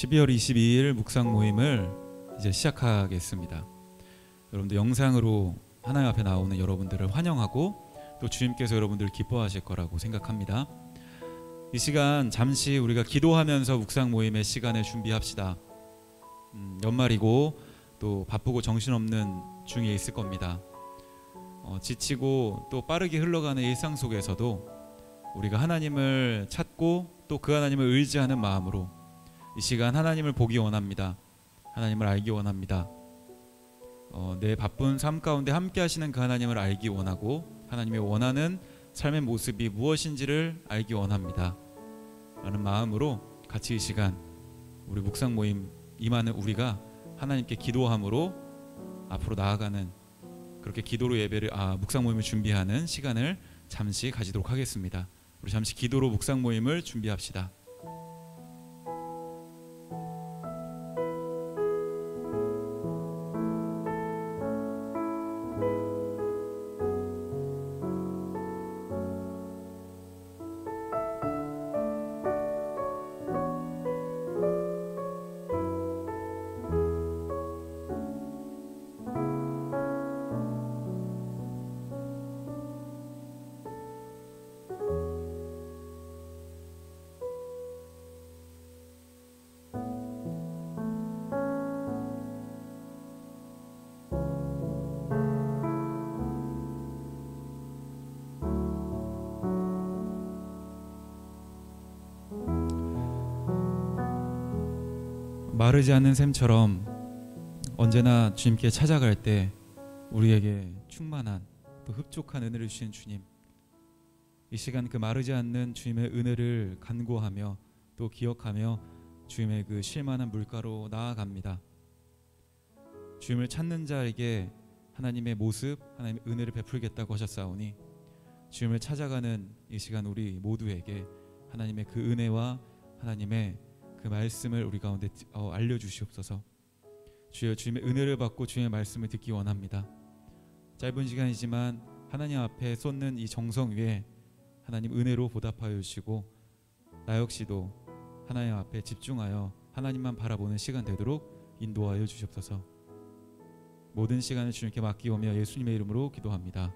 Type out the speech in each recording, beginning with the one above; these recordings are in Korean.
12월 22일 묵상 모임을 이제 시작하겠습니다. 여러분들 영상으로 하나님 앞에 나오는 여러분들을 환영하고 또 주님께서 여러분들을 기뻐하실 거라고 생각합니다. 이 시간 잠시 우리가 기도하면서 묵상 모임의 시간을 준비합시다. 연말이고 또 바쁘고 정신없는 중에 있을 겁니다. 지치고 또 빠르게 흘러가는 일상 속에서도 우리가 하나님을 찾고 또 그 하나님을 의지하는 마음으로 이 시간 하나님을 보기 원합니다. 하나님을 알기 원합니다. 내 바쁜 삶 가운데 함께 하시는 그 하나님을 알기 원하고 하나님의 원하는 삶의 모습이 무엇인지를 알기 원합니다 라는 마음으로 같이 이 시간 우리 묵상 모임 임하는 우리가 하나님께 기도함으로 앞으로 나아가는 그렇게 기도로 묵상 모임을 준비하는 시간을 잠시 가지도록 하겠습니다. 우리 잠시 기도로 묵상 모임을 준비합시다. 마르지 않는 샘처럼 언제나 주님께 찾아갈 때 우리에게 충만한 또 흡족한 은혜를 주신 주님, 이 시간 그 마르지 않는 주님의 은혜를 간구하며 또 기억하며 주님의 그 쉴만한 물가로 나아갑니다. 주님을 찾는 자에게 하나님의 모습, 하나님의 은혜를 베풀겠다고 하셨사오니 주님을 찾아가는 이 시간 우리 모두에게 하나님의 그 은혜와 하나님의 그 말씀을 우리 가운데 알려주시옵소서. 주여, 주님의 은혜를 받고 주님의 말씀을 듣기 원합니다. 짧은 시간이지만 하나님 앞에 쏟는 이 정성 위에 하나님 은혜로 보답하여 주시고 나 역시도 하나님 앞에 집중하여 하나님만 바라보는 시간 되도록 인도하여 주시옵소서. 모든 시간을 주님께 맡기오며 예수님의 이름으로 기도합니다.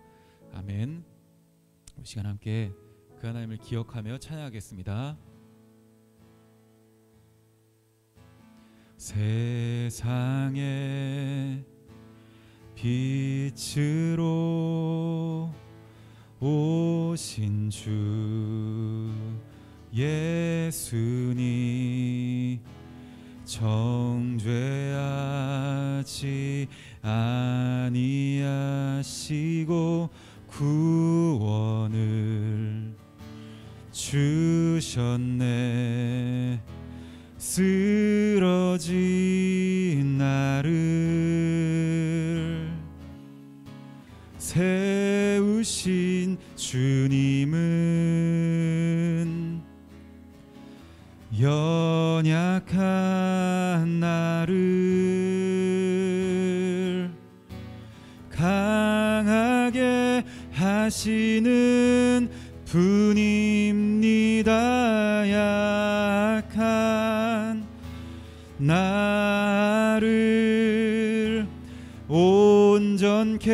아멘. 이 시간 함께 그 하나님을 기억하며 찬양하겠습니다. 세상의 빛으로 오신 주 예수님, 정죄하지 아니하시고 구원을 주셨네. 쓰러진 나를 세우신 주님은 연약한 나를 강하게 하시는 분입니다. 약한 나를 온전케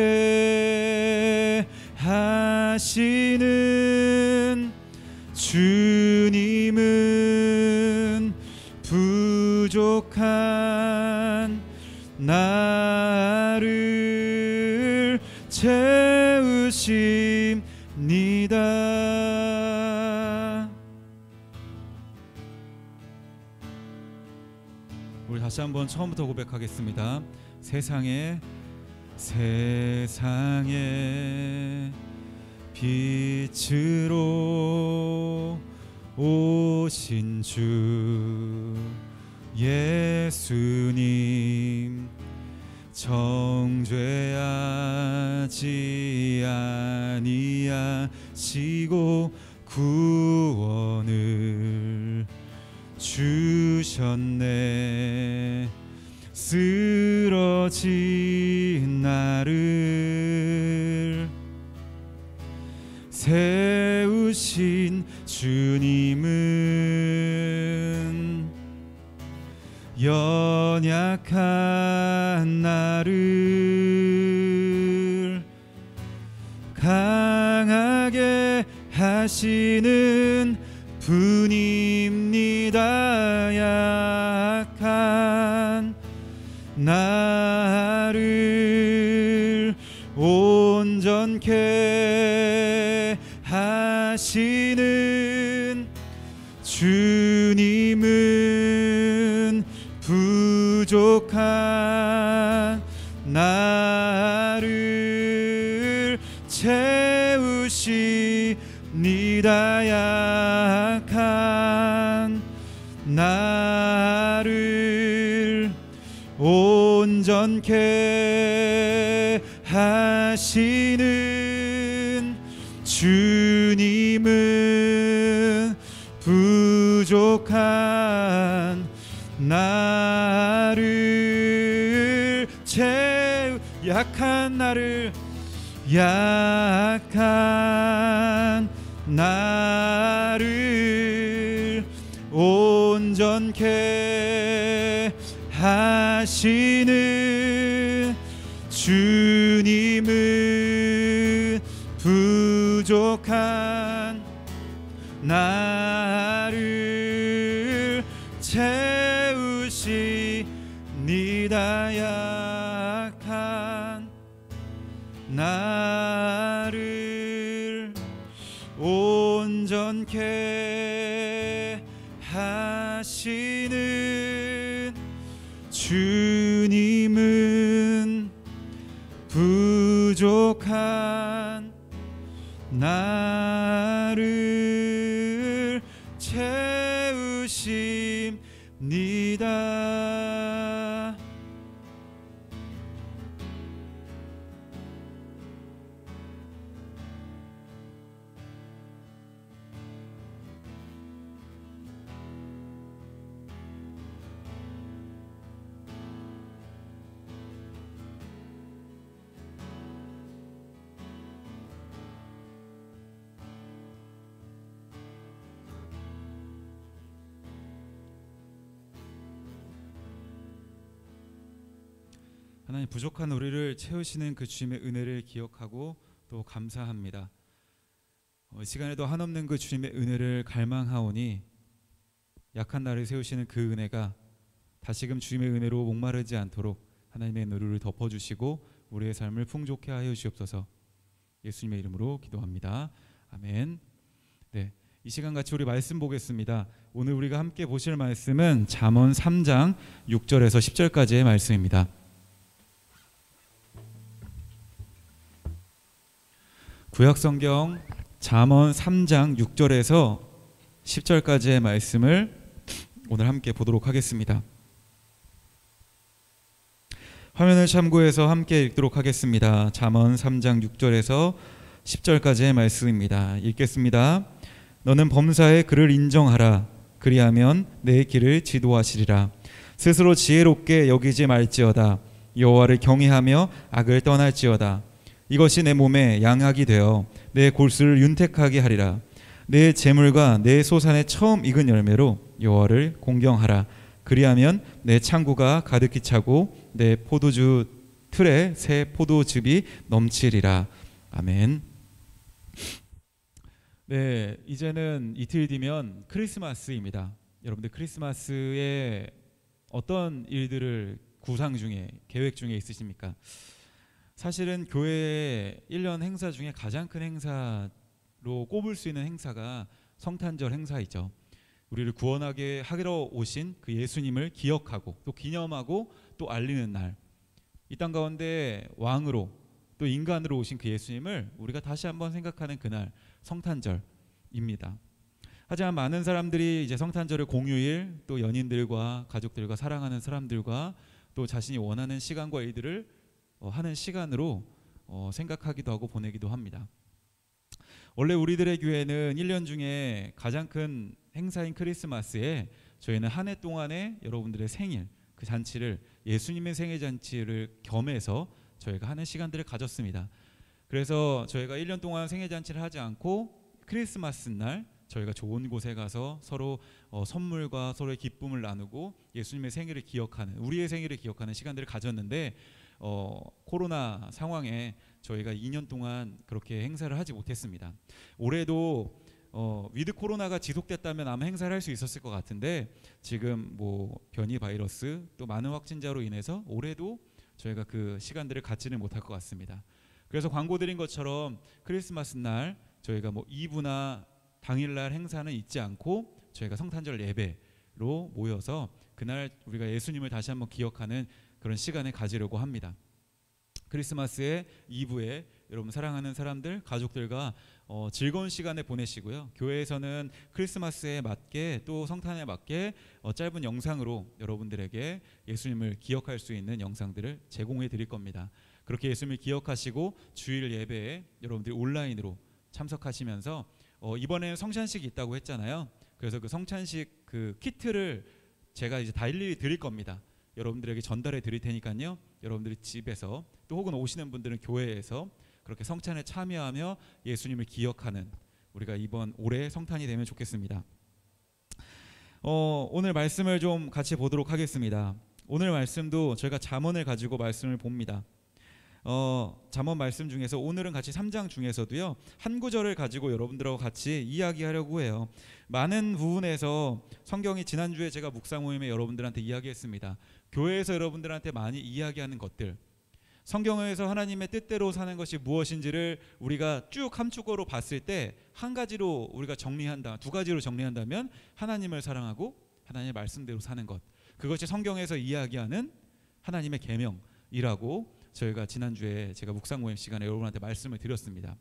하시는 주님은 부족한 나를 채우십니다. 우리 다시 한번 처음부터 고백하겠습니다. 세상의 빛으로 오신 주 예수님, 정죄하지 아니하시고 구원을 주셨네. 쓰러진 나를 세우신 주님은 연약한 나를 강하게 하시는 분입니다. 약한 나를 온전케 하시는 주님은 부족한 나를 채우십니다. 약한 나를 온전케 하시는 주님은 부족한 나를 약한 나를 온전케 하시는 주님은 부족한 나를 채우십니다. 약한 나를 온전케 하시는 주님은 부족한 나를 채우십니다. 하나님, 부족한 우리를 채우시는 그 주님의 은혜를 기억하고 또 감사합니다. 이 시간에도 한없는 그 주님의 은혜를 갈망하오니 약한 나를 세우시는 그 은혜가 다시금 주님의 은혜로 목마르지 않도록 하나님의 노루를 덮어주시고 우리의 삶을 풍족케 하여 주옵소서. 예수님의 이름으로 기도합니다. 아멘. 네, 이 시간 같이 우리 말씀 보겠습니다. 오늘 우리가 함께 보실 말씀은 잠언 3장 6절에서 10절까지의 말씀입니다. 구약성경 잠언 3장 6절에서 10절까지의 말씀을 오늘 함께 보도록 하겠습니다. 화면을 참고해서 함께 읽도록 하겠습니다. 잠언 3장 6절에서 10절까지의 말씀입니다. 읽겠습니다. 너는 범사의 그를 인정하라. 그리하면 내 길을 지도하시리라. 스스로 지혜롭게 여기지 말지어다. 여호와를 경외하며 악을 떠날지어다. 이것이 내 몸에 양약이 되어 내 골수를 윤택하게 하리라. 내 재물과 내 소산의 처음 익은 열매로 여호와를 공경하라. 그리하면 내 창고가 가득히 차고 내 포도주 틀에 새 포도즙이 넘치리라. 아멘. 네, 이제는 이틀 뒤면 크리스마스입니다. 여러분들 크리스마스에 어떤 일들을 구상 중에, 계획 중에 있으십니까? 사실은 교회의 1년 행사 중에 가장 큰 행사로 꼽을 수 있는 행사가 성탄절 행사이죠. 우리를 구원하게 하러 오신 그 예수님을 기억하고 또 기념하고 또 알리는 날, 이 땅 가운데 왕으로 또 인간으로 오신 그 예수님을 우리가 다시 한번 생각하는 그날, 성탄절입니다. 하지만 많은 사람들이 이제 성탄절을 공휴일, 또 연인들과 가족들과 사랑하는 사람들과 또 자신이 원하는 시간과 일들을 하는 시간으로 생각하기도 하고 보내기도 합니다. 원래 우리들의 교회는 1년 중에 가장 큰 행사인 크리스마스에 저희는 한 해 동안에 여러분들의 생일, 그 잔치를, 예수님의 생일 잔치를 겸해서 저희가 하는 시간들을 가졌습니다. 그래서 저희가 1년 동안 생일 잔치를 하지 않고 크리스마스 날 저희가 좋은 곳에 가서 서로 선물과 서로의 기쁨을 나누고 예수님의 생일을 기억하는, 우리의 생일을 기억하는 시간들을 가졌는데 코로나 상황에 저희가 2년 동안 그렇게 행사를 하지 못했습니다. 올해도 위드 코로나가 지속됐다면 아마 행사를 할 수 있었을 것 같은데, 지금 뭐 변이 바이러스 또 많은 확진자로 인해서 올해도 저희가 그 시간들을 갖지는 못할 것 같습니다. 그래서 광고 드린 것처럼 크리스마스 날 저희가 뭐 2부나 당일날 행사는 있지 않고 저희가 성탄절 예배로 모여서 그날 우리가 예수님을 다시 한번 기억하는 그런 시간을 가지려고 합니다. 크리스마스의 2부에 여러분 사랑하는 사람들, 가족들과 즐거운 시간을 보내시고요. 교회에서는 크리스마스에 맞게 또 성탄에 맞게 짧은 영상으로 여러분들에게 예수님을 기억할 수 있는 영상들을 제공해 드릴 겁니다. 그렇게 예수님을 기억하시고 주일 예배에 여러분들이 온라인으로 참석하시면서 이번에는 성찬식이 있다고 했잖아요. 그래서 그 성찬식 그 키트를 제가 이제 다 일일이 드릴 겁니다. 여러분들에게 전달해 드릴 테니까요. 여러분들이 집에서 또 혹은 오시는 분들은 교회에서 그렇게 성찬에 참여하며 예수님을 기억하는 우리가 이번 올해 성탄이 되면 좋겠습니다. 오늘 말씀을 좀 같이 보도록 하겠습니다. 오늘 말씀도 저희가 잠언을 가지고 말씀을 봅니다. 잠언 말씀 중에서 오늘은 같이 3장 중에서도요, 한 구절을 가지고 여러분들하고 같이 이야기하려고 해요. 많은 부분에서 성경이 지난주에 제가 묵상 모임에 여러분들한테 이야기했습니다. 교회에서 여러분들한테 많이 이야기하는 것들, 성경에서 하나님의 뜻대로 사는 것이 무엇인지를 우리가 쭉 함축어로 봤을 때 한 가지로 우리가 정리한다, 두 가지로 정리한다면 하나님을 사랑하고 하나님의 말씀대로 사는 것, 그것이 성경에서 이야기하는 하나님의 계명이라고 저희가 지난주에 제가 묵상 모임 시간에 여러분한테 말씀을 드렸습니다.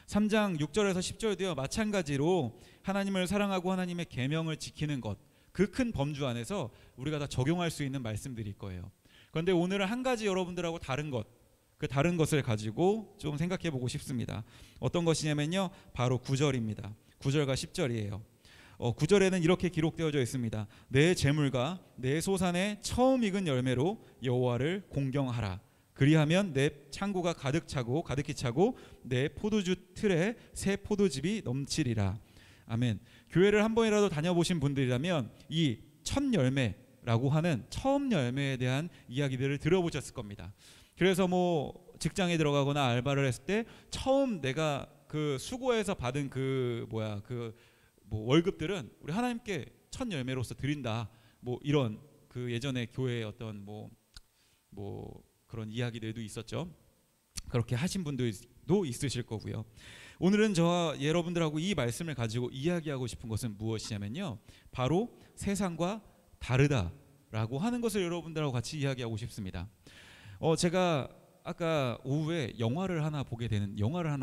3장 6절에서 10절도요, 마찬가지로 하나님을 사랑하고 하나님의 계명을 지키는 것, 그 큰 범주 안에서 우리가 다 적용할 수 있는 말씀들일 거예요. 그런데 오늘은 한 가지 여러분들하고 다른 것, 그 다른 것을 가지고 좀 생각해 보고 싶습니다. 어떤 것이냐면요, 바로 9절입니다. 9절과 10절이에요. 9절에는 이렇게 기록되어져 있습니다. 내 재물과 내 소산의 처음 익은 열매로 여호와를 공경하라. 그리하면 내 창고가 가득히 차고 내 포도주 틀에 새 포도즙이 넘치리라. 아멘. 교회를 한 번이라도 다녀보신 분들이라면 이 첫 열매라고 하는 처음 열매에 대한 이야기들을 들어보셨을 겁니다. 그래서 뭐 직장에 들어가거나 알바를 했을 때 처음 내가 그 수고해서 받은 뭐 월급들은 우리 하나님께 첫 열매로서 드린다. 뭐 이런 그 예전에 교회의 어떤 뭐 그런 이야기들도 있었죠. 그렇게 하신 분들도 있으실 거고요. 오늘은 저와 여러분들하고 이 말씀을 가지고 이야기하고 싶은 것은 무엇이냐면요, 바로 세상과 다르다라고 하는 것을 여러분들하고 같이 이야기하고 싶습니다. 제가 아까 오후에 영화를 하나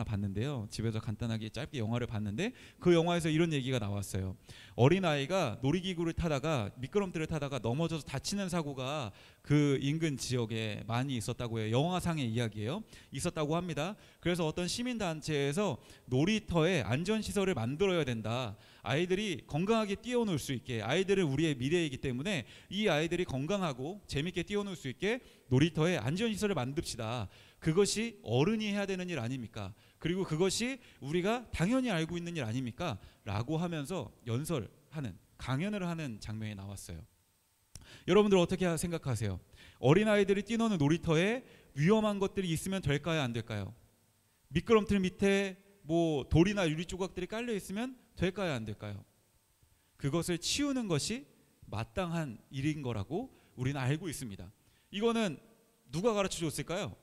봤는데요. 집에서 간단하게 짧게 영화를 봤는데 그 영화에서 이런 얘기가 나왔어요. 어린아이가 놀이기구를 타다가 미끄럼틀을 타다가 넘어져서 다치는 사고가 그 인근 지역에 많이 있었다고 해요. 영화상의 이야기예요. 있었다고 합니다. 그래서 어떤 시민단체에서 놀이터에 안전시설을 만들어야 된다. 아이들이 건강하게 뛰어놀 수 있게, 아이들은 우리의 미래이기 때문에 이 아이들이 건강하고 재밌게 뛰어놀 수 있게 놀이터에 안전시설을 만듭시다. 그것이 어른이 해야 되는 일 아닙니까? 그리고 그것이 우리가 당연히 알고 있는 일 아닙니까? 라고 하면서 강연을 하는 장면이 나왔어요. 여러분들 어떻게 생각하세요? 어린아이들이 뛰노는 놀이터에 위험한 것들이 있으면 될까요, 안 될까요? 미끄럼틀 밑에 뭐 돌이나 유리 조각들이 깔려 있으면 될까요, 안 될까요? 그것을 치우는 것이 마땅한 일인 거라고 우리는 알고 있습니다. 이거는 누가 가르쳐 줬을까요?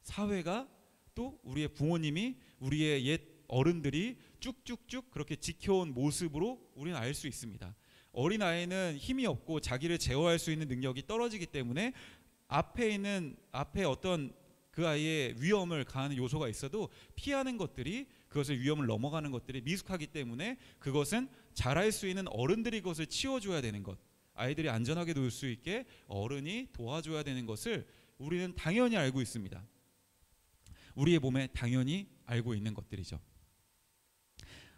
사회가, 또 우리의 부모님이, 우리의 옛 어른들이 쭉쭉쭉 그렇게 지켜온 모습으로 우리는 알 수 있습니다. 어린아이는 힘이 없고 자기를 제어할 수 있는 능력이 떨어지기 때문에 앞에 어떤 그 아이의 위험을 가하는 요소가 있어도 피하는 것들이, 그것을 위험을 넘어가는 것들이 미숙하기 때문에 그것은 잘할 수 있는 어른들이 그것을 치워줘야 되는 것, 아이들이 안전하게 놀 수 있게 어른이 도와줘야 되는 것을 우리는 당연히 알고 있습니다. 우리의 몸에 당연히 알고 있는 것들이죠.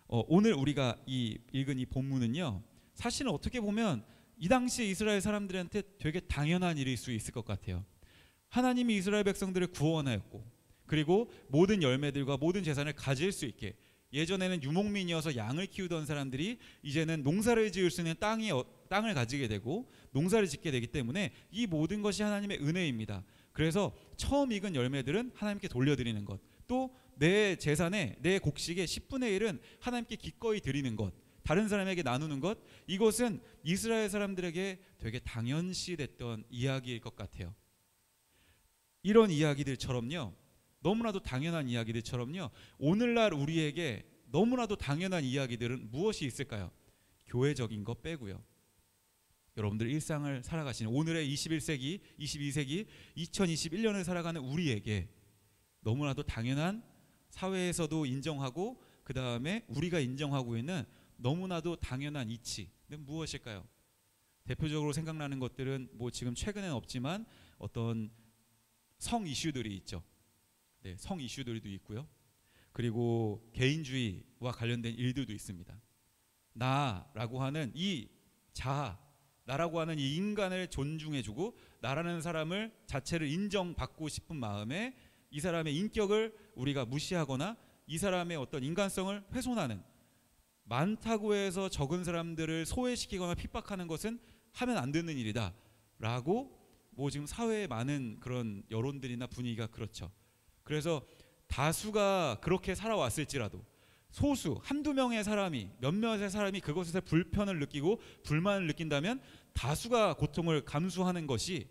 오늘 우리가 읽은 이 본문은요, 사실은 어떻게 보면 이 당시 이스라엘 사람들한테 되게 당연한 일일 수 있을 것 같아요. 하나님이 이스라엘 백성들을 구원하였고, 그리고 모든 열매들과 모든 재산을 가질 수 있게, 예전에는 유목민이어서 양을 키우던 사람들이 이제는 농사를 지을 수 있는 땅을 가지게 되고 농사를 짓게 되기 때문에 이 모든 것이 하나님의 은혜입니다. 그래서 처음 익은 열매들은 하나님께 돌려드리는 것, 또 내 재산의 내 곡식의 10분의 1은 하나님께 기꺼이 드리는 것, 다른 사람에게 나누는 것, 이것은 이스라엘 사람들에게 되게 당연시 됐던 이야기일 것 같아요. 이런 이야기들처럼요, 너무나도 당연한 이야기들처럼요, 오늘날 우리에게 너무나도 당연한 이야기들은 무엇이 있을까요? 교회적인 것 빼고요. 여러분들 일상을 살아가시는 오늘의 21세기, 22세기, 2021년을 살아가는 우리에게 너무나도 당연한, 사회에서도 인정하고 그 다음에 우리가 인정하고 있는 너무나도 당연한 이치는 무엇일까요? 대표적으로 생각나는 것들은 뭐 지금 최근에는 없지만 어떤 성 이슈들이 있죠. 네, 성 이슈들도 있고요. 그리고 개인주의와 관련된 일들도 있습니다. 나라고 하는 이 자아, 나라고 하는 이 인간을 존중해주고 나라는 사람을 자체를 인정받고 싶은 마음에 이 사람의 인격을 우리가 무시하거나 이 사람의 어떤 인간성을 훼손하는, 많다고 해서 적은 사람들을 소외시키거나 핍박하는 것은 하면 안 되는 일이다 라고 뭐 지금 사회에 많은 그런 여론들이나 분위기가 그렇죠. 그래서 다수가 그렇게 살아왔을지라도 소수, 한두 명의 사람이, 몇몇의 사람이 그것에서 불편을 느끼고 불만을 느낀다면 다수가 고통을 감수하는 것이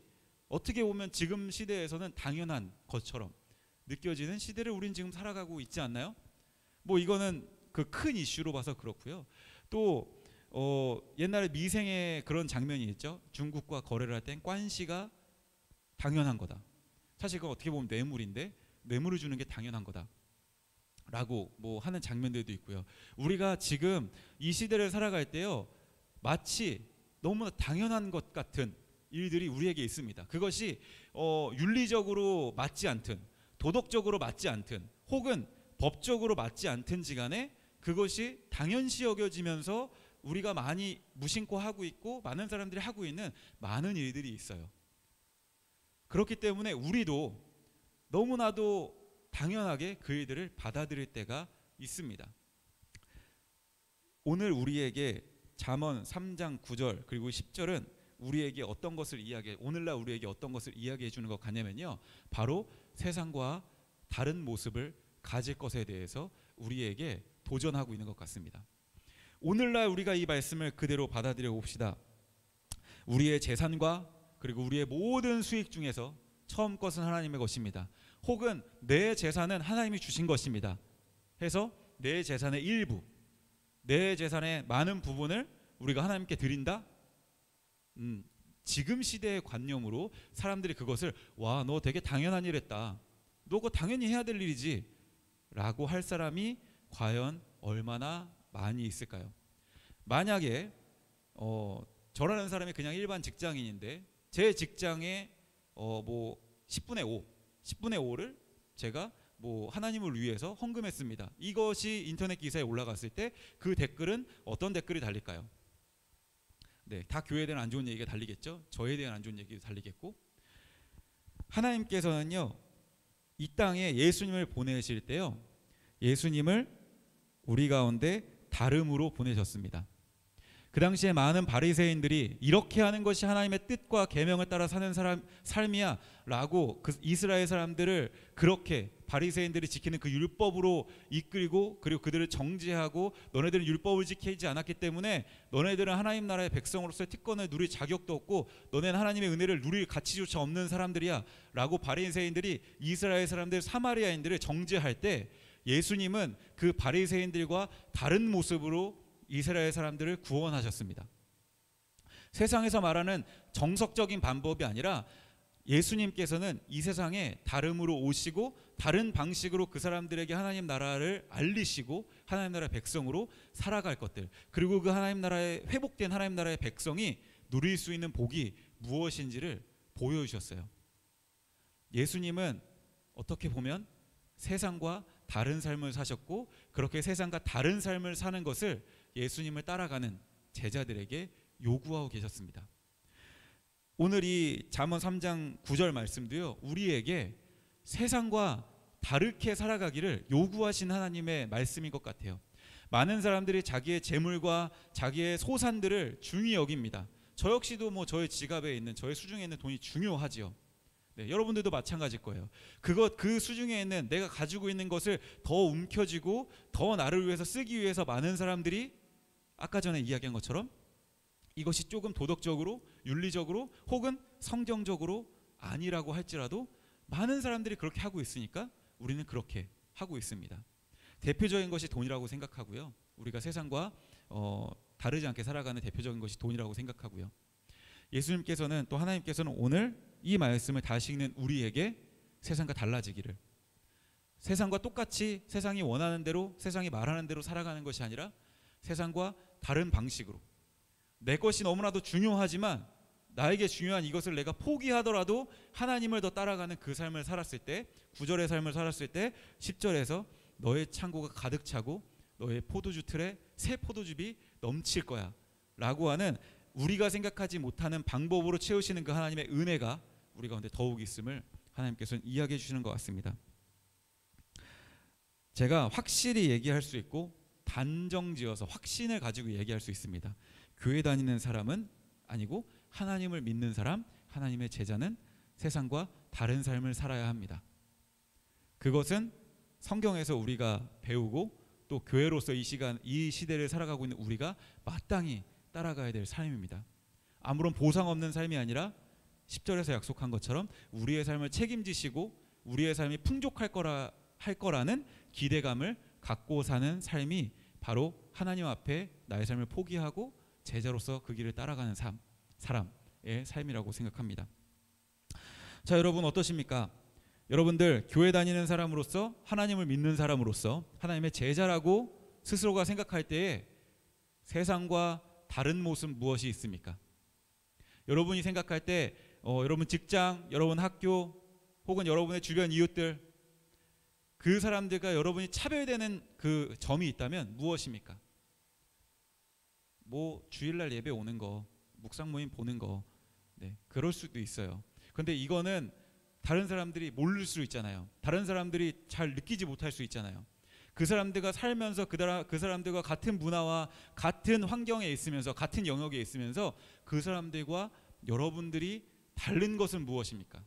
어떻게 보면 지금 시대에서는 당연한 것처럼 느껴지는 시대를 우린 지금 살아가고 있지 않나요? 뭐 이거는 그 큰 이슈로 봐서 그렇고요. 또 옛날에 미생의 그런 장면이 있죠. 중국과 거래를 할 땐 관시가 당연한 거다. 사실 그건 어떻게 보면 뇌물인데 뇌물을 주는 게 당연한 거다 라고 뭐 하는 장면들도 있고요. 우리가 지금 이 시대를 살아갈 때요, 마치 너무나 당연한 것 같은 일들이 우리에게 있습니다. 그것이 윤리적으로 맞지 않든 도덕적으로 맞지 않든 혹은 법적으로 맞지 않든지 간에 그것이 당연시 여겨지면서 우리가 많이 무심코 하고 있고 많은 사람들이 하고 있는 많은 일들이 있어요. 그렇기 때문에 우리도 너무나도 당연하게 그 일들을 받아들일 때가 있습니다. 오늘 우리에게 잠언 3장 9절 그리고 10절은 우리에게 어떤 것을 오늘날 우리에게 어떤 것을 이야기해 주는 것 같냐면요, 바로 세상과 다른 모습을 가질 것에 대해서 우리에게 도전하고 있는 것 같습니다. 오늘날 우리가 이 말씀을 그대로 받아들여 봅시다. 우리의 재산과 그리고 우리의 모든 수익 중에서 처음 것은 하나님의 것입니다. 혹은 내 재산은 하나님이 주신 것입니다 해서 내 재산의 일부, 내 재산의 많은 부분을 우리가 하나님께 드린다? 지금 시대의 관념으로 사람들이 그것을 와, 너 되게 당연한 일 했다, 너 그거 당연히 해야 될 일이지 라고 할 사람이 과연 얼마나 많이 있을까요? 만약에 저라는 사람이 그냥 일반 직장인인데 제 직장에 뭐 10분의 5를 제가 뭐 하나님을 위해서 헌금했습니다. 이것이 인터넷 기사에 올라갔을 때 그 댓글은 어떤 댓글이 달릴까요? 네, 다 교회에 대한 안 좋은 얘기가 달리겠죠. 저에 대한 안 좋은 얘기도 달리겠고, 하나님께서는요 이 땅에 예수님을 보내실 때요, 예수님을 우리 가운데 다름으로 보내셨습니다. 그 당시에 많은 바리새인들이 이렇게 하는 것이 하나님의 뜻과 계명을 따라 사는 삶이야 라고 그 이스라엘 사람들을 그렇게 바리새인들이 지키는 그 율법으로 이끌고 그리고 그들을 정죄하고 너네들은 율법을 지키지 않았기 때문에 너네들은 하나님 나라의 백성으로서의 특권을 누릴 자격도 없고 너네는 하나님의 은혜를 누릴 가치조차 없는 사람들이야 라고 바리새인들이 이스라엘 사람들, 사마리아인들을 정죄할 때 예수님은 그 바리새인들과 다른 모습으로 이스라엘 사람들을 구원하셨습니다. 세상에서 말하는 정석적인 방법이 아니라 예수님께서는 이 세상에 다름으로 오시고 다른 방식으로 그 사람들에게 하나님 나라를 알리시고 하나님 나라의 백성으로 살아갈 것들, 그리고 그 하나님 나라의 회복된 하나님 나라의 백성이 누릴 수 있는 복이 무엇인지를 보여주셨어요. 예수님은 어떻게 보면 세상과 다른 삶을 사셨고 그렇게 세상과 다른 삶을 사는 것을 예수님을 따라가는 제자들에게 요구하고 계셨습니다. 오늘 이 잠언 3장 9절 말씀도요, 우리에게 세상과 다르게 살아가기를 요구하신 하나님의 말씀인 것 같아요. 많은 사람들이 자기의 재물과 자기의 소산들을 중히 여깁니다. 저 역시도 뭐 저의 지갑에 있는, 저의 수중에 있는 돈이 중요하지요. 네, 여러분들도 마찬가지일 거예요. 그 수중에 있는 내가 가지고 있는 것을 더 움켜쥐고 더 나를 위해서 쓰기 위해서 많은 사람들이 아까 전에 이야기한 것처럼 이것이 조금 도덕적으로, 윤리적으로 혹은 성경적으로 아니라고 할지라도 많은 사람들이 그렇게 하고 있으니까 우리는 그렇게 하고 있습니다. 대표적인 것이 돈이라고 생각하고요. 우리가 세상과 다르지 않게 살아가는 대표적인 것이 돈이라고 생각하고요. 예수님께서는, 또 하나님께서는 오늘 이 말씀을 다시 읽는 우리에게 세상과 달라지기를, 세상과 똑같이 세상이 원하는 대로, 세상이 말하는 대로 살아가는 것이 아니라 세상과 다른 방식으로, 내 것이 너무나도 중요하지만 나에게 중요한 이것을 내가 포기하더라도 하나님을 더 따라가는 그 삶을 살았을 때, 9절의 삶을 살았을 때 10절에서 너의 창고가 가득 차고 너의 포도주 틀에 새 포도즙이 넘칠 거야 라고 하는, 우리가 생각하지 못하는 방법으로 채우시는 그 하나님의 은혜가 우리 가운데 더욱 있음을 하나님께서는 이야기해 주시는 것 같습니다. 제가 확실히 얘기할 수 있고 단정지어서 확신을 가지고 얘기할 수 있습니다. 교회 다니는 사람은 아니고 하나님을 믿는 사람, 하나님의 제자는 세상과 다른 삶을 살아야 합니다. 그것은 성경에서 우리가 배우고 또 교회로서 이 시대를 살아가고 있는 우리가 마땅히 따라가야 될 삶입니다. 아무런 보상 없는 삶이 아니라 10절에서 약속한 것처럼 우리의 삶을 책임지시고 우리의 삶이 풍족할 거라는 기대감을 갖고 사는 삶이 바로 하나님 앞에 나의 삶을 포기하고 제자로서 그 길을 따라가는 사람의 삶이라고 생각합니다. 자, 여러분 어떠십니까? 여러분들 교회 다니는 사람으로서, 하나님을 믿는 사람으로서, 하나님의 제자라고 스스로가 생각할 때에 세상과 다른 모습 무엇이 있습니까? 여러분이 생각할 때 여러분 직장, 여러분 학교 혹은 여러분의 주변 이웃들, 그 사람들과 여러분이 차별되는 그 점이 있다면 무엇입니까? 뭐 주일날 예배 오는 거, 묵상 모임 보는 거, 네, 그럴 수도 있어요. 근데 이거는 다른 사람들이 모를 수 있잖아요. 다른 사람들이 잘 느끼지 못할 수 있잖아요. 그 사람들과 살면서 그 사람들과 같은 문화와 같은 환경에 있으면서, 같은 영역에 있으면서 그 사람들과 여러분들이 다른 것은 무엇입니까?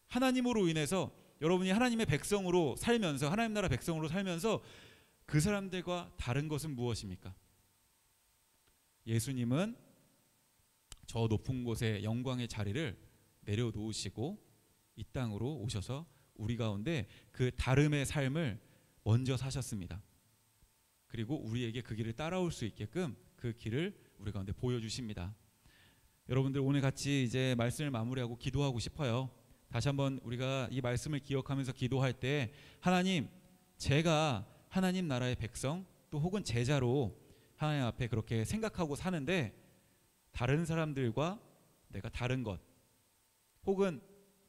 하나님으로 인해서 여러분이 하나님의 백성으로 살면서, 하나님 나라 백성으로 살면서 그 사람들과 다른 것은 무엇입니까? 예수님은 저 높은 곳에 영광의 자리를 내려놓으시고 이 땅으로 오셔서 우리 가운데 그 다름의 삶을 먼저 사셨습니다. 그리고 우리에게 그 길을 따라올 수 있게끔 그 길을 우리 가운데 보여주십니다. 여러분들 오늘 같이 이제 말씀을 마무리하고 기도하고 싶어요. 다시 한번 우리가 이 말씀을 기억하면서 기도할 때, 하나님, 제가 하나님 나라의 백성 또 혹은 제자로 하나님 앞에 그렇게 생각하고 사는데 다른 사람들과 내가 다른 것 혹은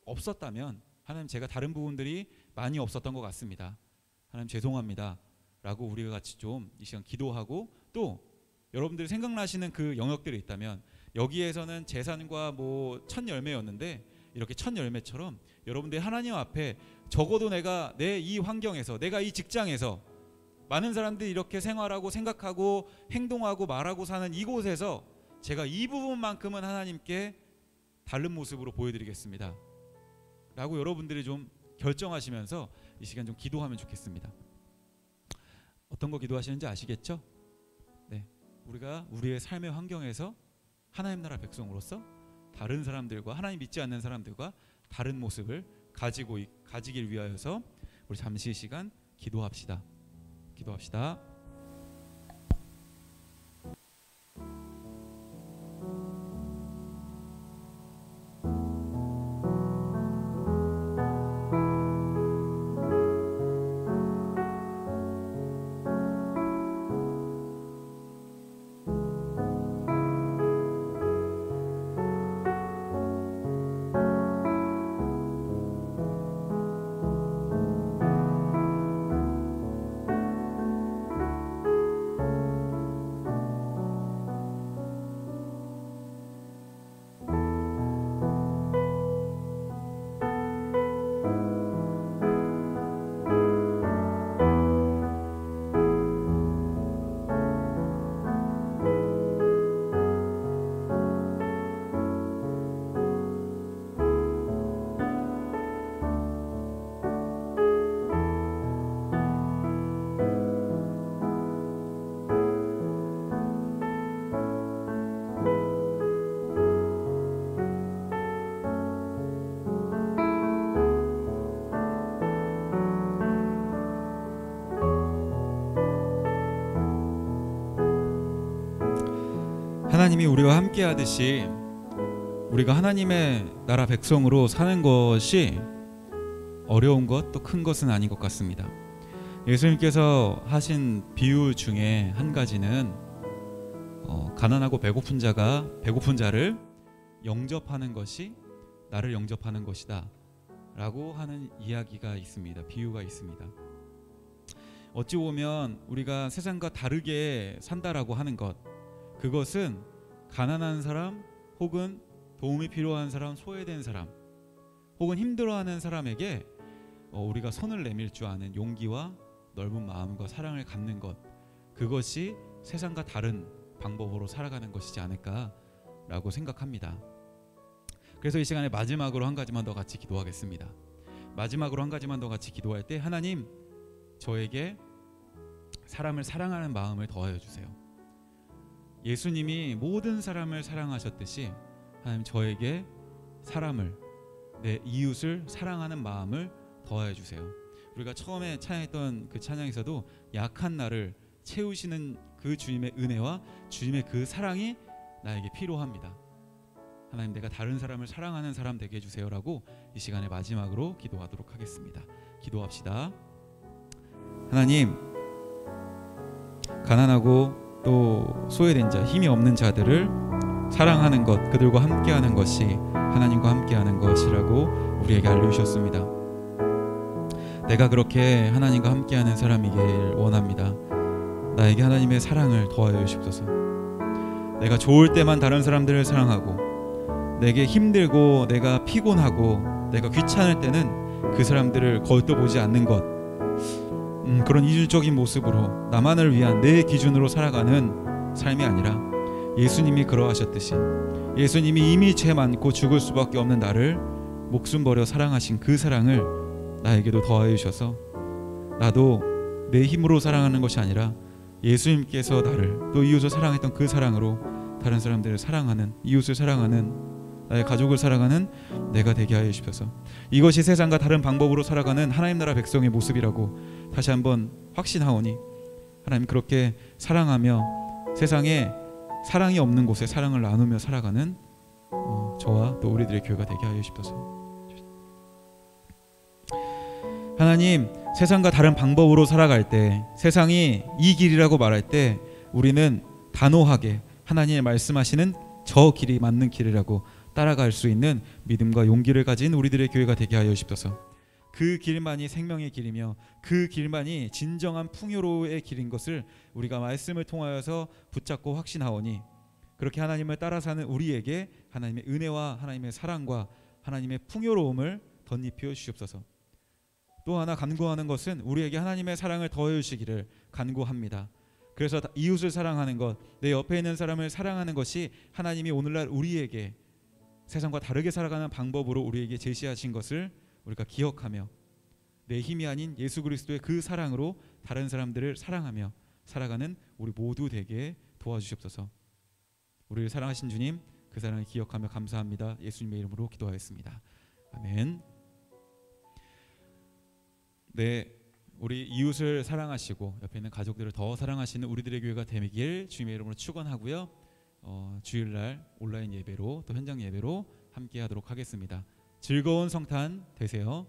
없었다면, 하나님 제가 다른 부분들이 많이 없었던 것 같습니다. 하나님 죄송합니다 라고 우리가 같이 좀 이 시간 기도하고, 또 여러분들이 생각나시는 그 영역들이 있다면, 여기에서는 재산과 뭐 첫 열매였는데 이렇게 첫 열매처럼 여러분들이 하나님 앞에 적어도 내가 내 이 환경에서, 내가 이 직장에서 많은 사람들이 이렇게 생활하고 생각하고 행동하고 말하고 사는 이곳에서 제가 이 부분만큼은 하나님께 다른 모습으로 보여드리겠습니다 라고 여러분들이 좀 결정하시면서 이 시간 좀 기도하면 좋겠습니다. 어떤 거 기도하시는지 아시겠죠? 네, 우리가 우리의 삶의 환경에서 하나님 나라 백성으로서 다른 사람들과, 하나님 믿지 않는 사람들과 다른 모습을 가지길 위하여서 우리 잠시 시간 기도합시다. 하나님이 우리와 함께 하듯이 우리가 하나님의 나라 백성으로 사는 것이 어려운 것 또 큰 것은 아닌 것 같습니다. 예수님께서 하신 비유 중에 한 가지는 가난하고 배고픈 자를 영접하는 것이 나를 영접하는 것이다 라고 하는 이야기가 있습니다. 비유가 있습니다. 어찌 보면 우리가 세상과 다르게 산다라고 하는 것, 그것은 가난한 사람 혹은 도움이 필요한 사람, 소외된 사람 혹은 힘들어하는 사람에게 우리가 손을 내밀 줄 아는 용기와 넓은 마음과 사랑을 갖는 것, 그것이 세상과 다른 방법으로 살아가는 것이지 않을까라고 생각합니다. 그래서 이 시간에 마지막으로 한 가지만 더 같이 기도하겠습니다. 마지막으로 한 가지만 더 같이 기도할 때, 하나님, 저에게 사람을 사랑하는 마음을 더하여 주세요. 예수님이 모든 사람을 사랑하셨듯이 하나님, 저에게 사람을, 내 이웃을 사랑하는 마음을 더하여 주세요. 우리가 처음에 찬양했던 그 찬양에서도 약한 나를 채우시는 그 주님의 은혜와 주님의 그 사랑이 나에게 필요합니다. 하나님, 내가 다른 사람을 사랑하는 사람 되게 해주세요라고 이 시간에 마지막으로 기도하도록 하겠습니다. 기도합시다. 하나님, 가난하고 또 소외된 자, 힘이 없는 자들을 사랑하는 것, 그들과 함께하는 것이 하나님과 함께하는 것이라고 우리에게 알려주셨습니다. 내가 그렇게 하나님과 함께하는 사람이길 원합니다. 나에게 하나님의 사랑을 더하여 주십소서. 내가 좋을 때만 다른 사람들을 사랑하고, 내게 힘들고 내가 피곤하고 내가 귀찮을 때는 그 사람들을 거들떠보지 않는 것, 그런 이질적인 모습으로 나만을 위한 내 기준으로 살아가는 삶이 아니라 예수님이 그러하셨듯이, 예수님이 이미 죄 많고 죽을 수밖에 없는 나를 목숨 버려 사랑하신 그 사랑을 나에게도 더하여 주셔서 나도 내 힘으로 사랑하는 것이 아니라 예수님께서 나를 또 이웃을 사랑했던 그 사랑으로 다른 사람들을 사랑하는, 이웃을 사랑하는, 나의 가족을 사랑하는 내가 되게 하여 주십소서. 이것이 세상과 다른 방법으로 살아가는 하나님 나라 백성의 모습이라고 다시 한번 확신하오니, 하나님, 그렇게 사랑하며 세상에 사랑이 없는 곳에 사랑을 나누며 살아가는 저와 또 우리들의 교회가 되게 하여 주십소서. 하나님, 세상과 다른 방법으로 살아갈 때, 세상이 이 길이라고 말할 때 우리는 단호하게 하나님의 말씀하시는 저 길이 맞는 길이라고 따라갈 수 있는 믿음과 용기를 가진 우리들의 교회가 되게 하여 주십소서. 그 길만이 생명의 길이며 그 길만이 진정한 풍요로의 길인 것을 우리가 말씀을 통하여서 붙잡고 확신하오니, 그렇게 하나님을 따라 사는 우리에게 하나님의 은혜와 하나님의 사랑과 하나님의 풍요로움을 덧입혀 주시옵소서. 또 하나 간구하는 것은 우리에게 하나님의 사랑을 더해 주시기를 간구합니다. 그래서 이웃을 사랑하는 것, 내 옆에 있는 사람을 사랑하는 것이 하나님이 오늘날 우리에게 세상과 다르게 살아가는 방법으로 우리에게 제시하신 것을 우리가 기억하며 내 힘이 아닌 예수 그리스도의 그 사랑으로 다른 사람들을 사랑하며 살아가는 우리 모두 되게 도와주시옵소서. 우리를 사랑하신 주님, 그 사랑을 기억하며 감사합니다. 예수님의 이름으로 기도하였습니다. 아멘. 네, 우리 이웃을 사랑하시고 옆에 있는 가족들을 더 사랑하시는 우리들의 교회가 되길 주님의 이름으로 축원하고요. 주일날 온라인 예배로 또 현장 예배로 함께 하도록 하겠습니다. 즐거운 성탄 되세요.